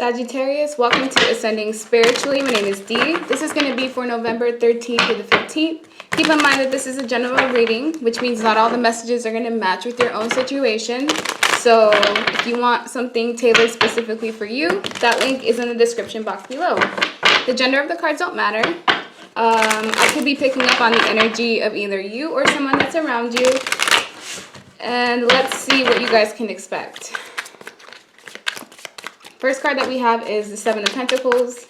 Sagittarius, welcome to Ascending Spiritually. My name is Dee. This is going to be for November 13th to the 15th. Keep in mind that this is a general reading, which means not all the messages are going to match with your own situation. So if you want something tailored specifically for you, that link is in the description box below. The gender of the cards don't matter. I could be picking up on the energy of either you or someone that's around you. And let's see what you guys can expect. First card that we have is the Seven of Pentacles,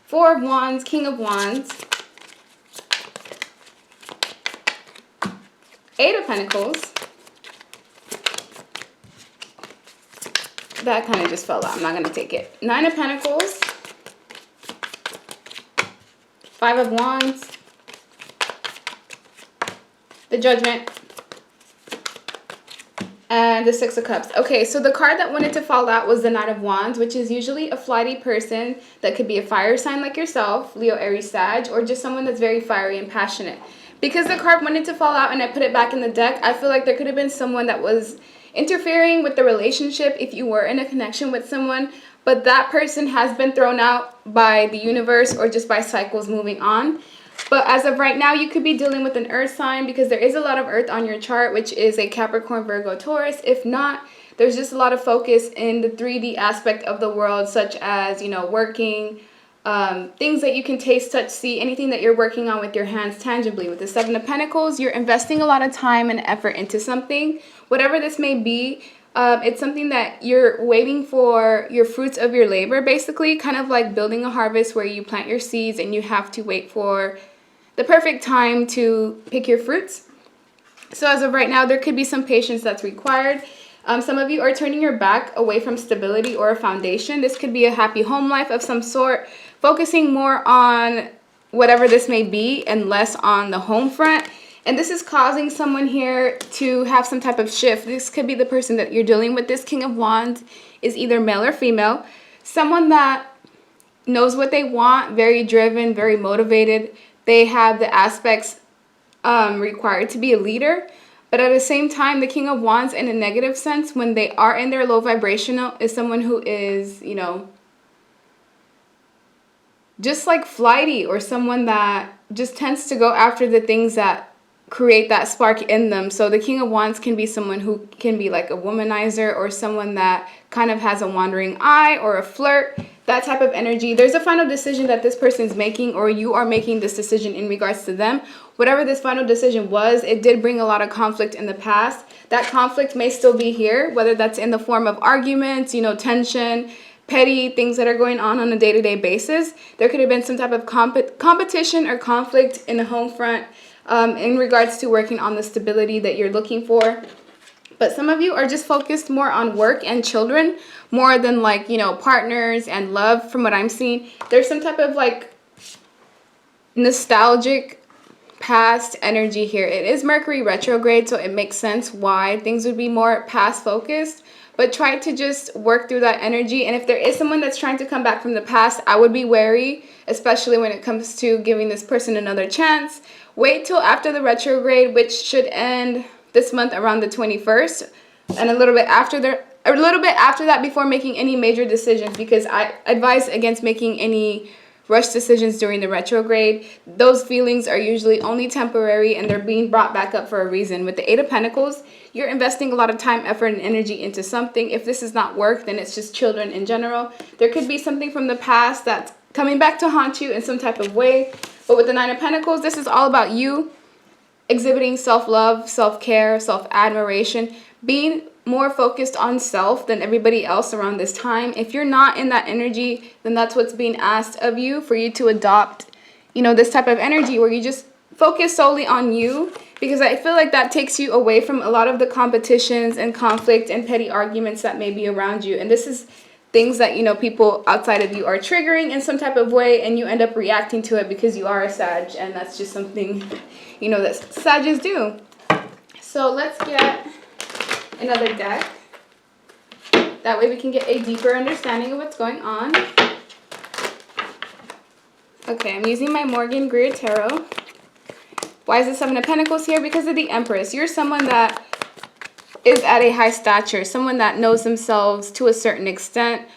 Four of Wands, King of Wands, Eight of Pentacles. That kind of just fell out. I'm not going to take it. Nine of Pentacles, Five of Wands, the Judgment, and the Six of Cups. Okay, so the card that wanted to fall out was the Knight of Wands, which is usually a flighty person that could be a fire sign like yourself, Leo, Aries, Sag, or just someone that's very fiery and passionate. Because the card wanted to fall out and I put it back in the deck, I feel like there could have been someone that was interfering with the relationship if you were in a connection with someone, but that person has been thrown out by the universe or just by cycles moving on. But as of right now, you could be dealing with an earth sign because there is a lot of earth on your chart, which is a Capricorn, Virgo, Taurus. If not, there's just a lot of focus in the 3D aspect of the world, such as, you know, working, things that you can taste, touch, see, anything that you're working on with your hands tangibly. With the Seven of Pentacles, you're investing a lot of time and effort into something, whatever this may be. It's something that you're waiting for your fruits of your labor, basically, kind of like building a harvest where you plant your seeds and you have to wait for the perfect time to pick your fruits. So as of right now, there could be some patience that's required. Some of you are turning your back away from stability or a foundation. This could be a happy home life of some sort, focusing more on whatever this may be and less on the home front. And this is causing someone here to have some type of shift. This could be the person that you're dealing with. This King of Wands is either male or female. Someone that knows what they want, very driven, very motivated. They have the aspects required to be a leader. But at the same time, the King of Wands in a negative sense, when they are in their low vibrational, is someone who is, you know, just like flighty, or someone that just tends to go after the things that create that spark in them. So the King of Wands can be someone who can be like a womanizer, or someone that kind of has a wandering eye, or a flirt, that type of energy. There's a final decision that this person's making, or you are making this decision in regards to them. Whatever this final decision was, it did bring a lot of conflict in the past. That conflict may still be here, whether that's in the form of arguments, you know, tension, petty things that are going on a day-to-day basis. There could have been some type of competition or conflict in the home front in regards to working on the stability that you're looking for. But some of you are just focused more on work and children more than, like, you know, partners and love. From what I'm seeing, there's some type of like nostalgic past energy here. It is Mercury retrograde, so it makes sense why things would be more past focused. But try to just work through that energy. And if there is someone that's trying to come back from the past, I would be wary, especially when it comes to giving this person another chance. Wait till after the retrograde, which should end this month around the 21st, and a little bit after that before making any major decisions, because I advise against making any rush decisions during the retrograde. Those feelings are usually only temporary, and they're being brought back up for a reason. With the Eight of Pentacles, you're investing a lot of time, effort, and energy into something. If this is not work, then it's just children in general. There could be something from the past that's coming back to haunt you in some type of way. But with the Nine of Pentacles, this is all about you exhibiting self-love, self-care, self-admiration, being more focused on self than everybody else around this time. If you're not in that energy, then that's what's being asked of you, for you to adopt, you know, this type of energy where you just focus solely on you, because I feel like that takes you away from a lot of the competitions and conflict and petty arguments that may be around you. And this is things that, you know, people outside of you are triggering in some type of way, and you end up reacting to it because you are a Sag, and that's just something, you know, that Sages do. So let's get another deck. That way we can get a deeper understanding of what's going on. Okay, I'm using my Morgan Greer Tarot. Why is the Seven of Pentacles here? Because of the Empress. You're someone that is at a high stature, someone that knows themselves to a certain extent.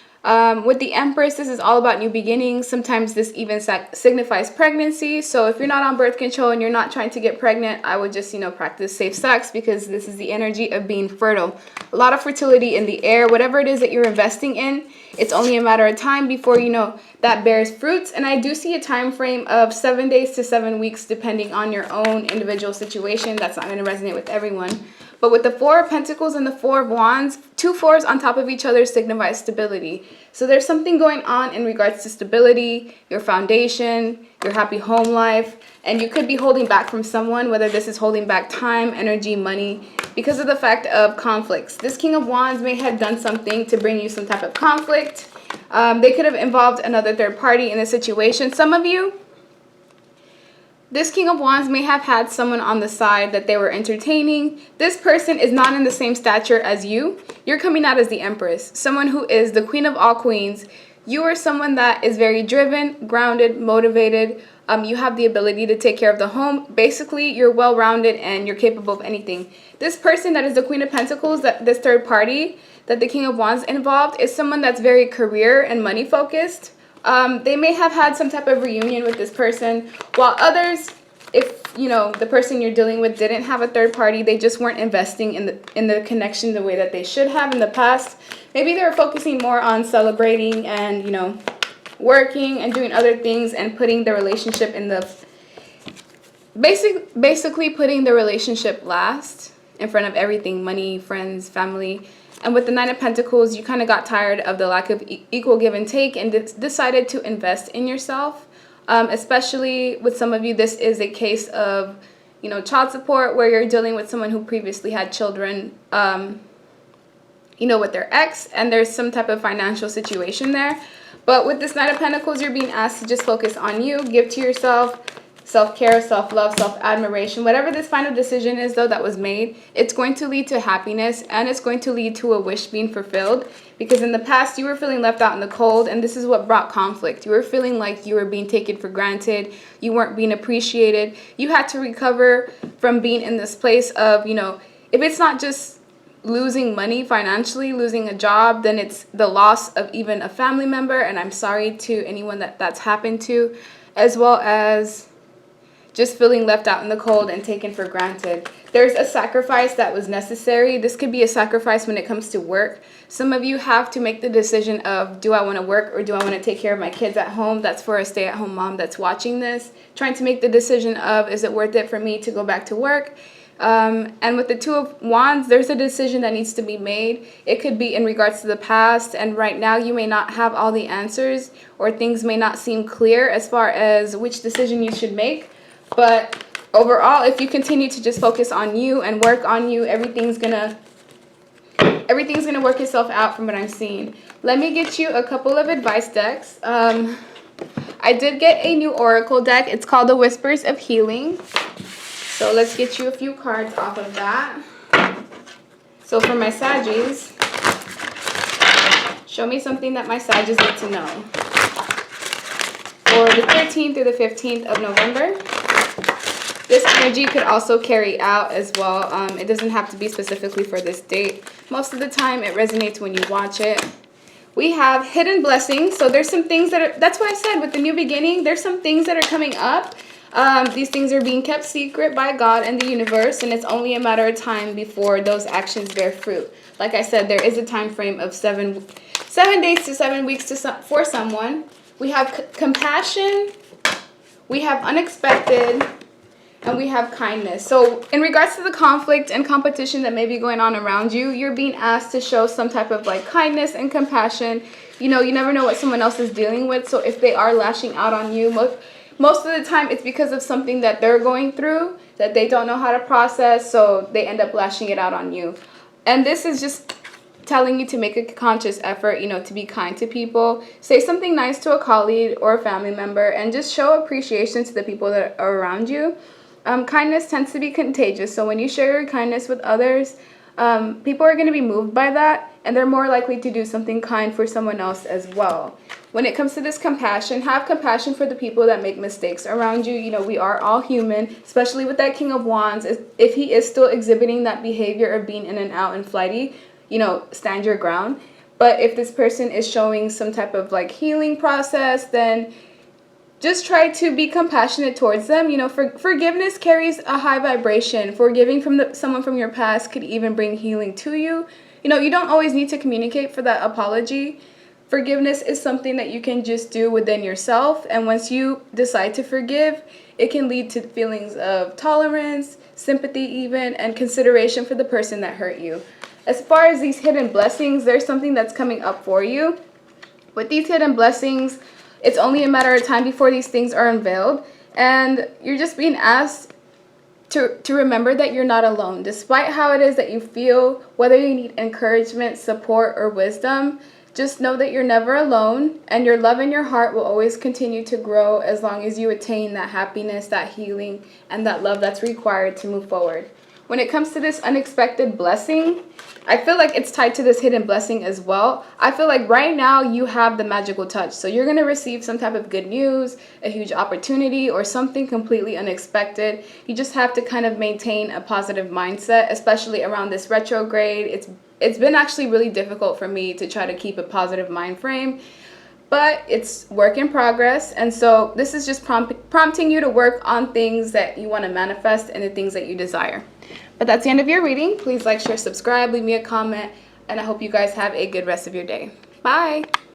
With the Empress, this is all about new beginnings. Sometimes this even signifies pregnancy. So if you're not on birth control and you're not trying to get pregnant, I would just, practice safe sex, because this is the energy of being fertile. A lot of fertility in the air. Whatever it is that you're investing in, it's only a matter of time before, that bears fruits. And I do see a time frame of 7 days to 7 weeks, depending on your own individual situation. That's not going to resonate with everyone. But with the Four of Pentacles and the Four of Wands, 2 fours on top of each other signifies stability. So there's something going on in regards to stability, your foundation, your happy home life, and you could be holding back from someone, whether this is holding back time, energy, money, because of the fact of conflicts. This King of Wands may have done something to bring you some type of conflict. They could have involved another third party in the situation. Some of you, this King of Wands may have had someone on the side that they were entertaining. This person is not in the same stature as you. You're coming out as the Empress, someone who is the Queen of all queens. You are someone that is very driven, grounded, motivated. You have the ability to take care of the home. Basically, you're well-rounded and you're capable of anything. This person that is the Queen of Pentacles, this third party that the King of Wands involved, is someone that's very career and money focused. They may have had some type of reunion with this person, while others, if the person you're dealing with didn't have a third party, they just weren't investing in the connection the way that they should have in the past. Maybe they were focusing more on celebrating and working and doing other things and putting the relationship in the basically putting the relationship last in front of everything: money, friends, family. And with the Nine of Pentacles, you kind of got tired of the lack of equal give and take and decided to invest in yourself. Especially with some of you, this is a case of, child support, where you're dealing with someone who previously had children, with their ex, and there's some type of financial situation there. But with this Nine of Pentacles, you're being asked to just focus on you, give to yourself, self-care, self-love, self-admiration. Whatever this final decision is, though, that was made, it's going to lead to happiness, and it's going to lead to a wish being fulfilled. Because in the past, you were feeling left out in the cold, and this is what brought conflict. You were feeling like you were being taken for granted. You weren't being appreciated. You had to recover from being in this place of, if it's not just losing money financially, losing a job, then it's the loss of even a family member. And I'm sorry to anyone that's happened to, as well as just feeling left out in the cold and taken for granted. There's a sacrifice that was necessary. This could be a sacrifice when it comes to work. Some of you have to make the decision of, do I want to work or do I want to take care of my kids at home? That's for a stay-at-home mom that's watching this, trying to make the decision of, is it worth it for me to go back to work? And with the Two of Wands, there's a decision that needs to be made. It could be in regards to the past, and right now you may not have all the answers, or things may not seem clear as far as which decision you should make. But overall, if you continue to just focus on you and work on you, everything's gonna work itself out from what I'm seeing. Let me get you a couple of advice decks. I did get a new oracle deck. It's called the Whispers of Healing. So let's get you a few cards off of that. So for my Saggies, show me something that my Saggies need to know. For the 13th through the 15th of November. This energy could also carry out as well. It doesn't have to be specifically for this date. Most of the time, it resonates when you watch it. We have hidden blessings. So there's some things that's what I said with the new beginning. There's some things that are coming up. These things are being kept secret by God and the universe, and it's only a matter of time before those actions bear fruit. Like I said, there is a time frame of 7 days to 7 weeks for someone. We have compassion. We have unexpected. And we have kindness. So in regards to the conflict and competition that may be going on around you, you're being asked to show some type of kindness and compassion. You never know what someone else is dealing with. So if they are lashing out on you, most of the time it's because of something that they're going through that they don't know how to process. So they end up lashing it out on you. And this is just telling you to make a conscious effort, to be kind to people. Say something nice to a colleague or a family member, and just show appreciation to the people that are around you. Kindness tends to be contagious, so when you share your kindness with others, People are going to be moved by that, and they're more likely to do something kind for someone else as well. When it comes to this compassion, have compassion for the people that make mistakes around you. You know, we are all human, especially with that King of Wands. If he is still exhibiting that behavior of being in and out and flighty, you know, stand your ground. But if this person is showing some type of like healing process, then just try to be compassionate towards them. You know, forgiveness carries a high vibration. Forgiving from someone from your past could even bring healing to you. You know, you don't always need to communicate for that apology. Forgiveness is something that you can just do within yourself. And once you decide to forgive, it can lead to feelings of tolerance, sympathy even, and consideration for the person that hurt you. As far as these hidden blessings, there's something that's coming up for you. With these hidden blessings, it's only a matter of time before these things are unveiled. And you're just being asked to remember that you're not alone. Despite how it is that you feel, whether you need encouragement, support, or wisdom, just know that you're never alone, and your love in your heart will always continue to grow as long as you attain that happiness, that healing, and that love that's required to move forward. When it comes to this unexpected blessing, I feel like it's tied to this hidden blessing as well. I feel like right now you have the magical touch. So you're going to receive some type of good news, a huge opportunity, or something completely unexpected. You just have to kind of maintain a positive mindset, especially around this retrograde. It's been actually really difficult for me to try to keep a positive mind frame, but it's work in progress. And so this is just prompting you to work on things that you want to manifest and the things that you desire. But that's the end of your reading. Please like, share, subscribe, leave me a comment, and I hope you guys have a good rest of your day. Bye.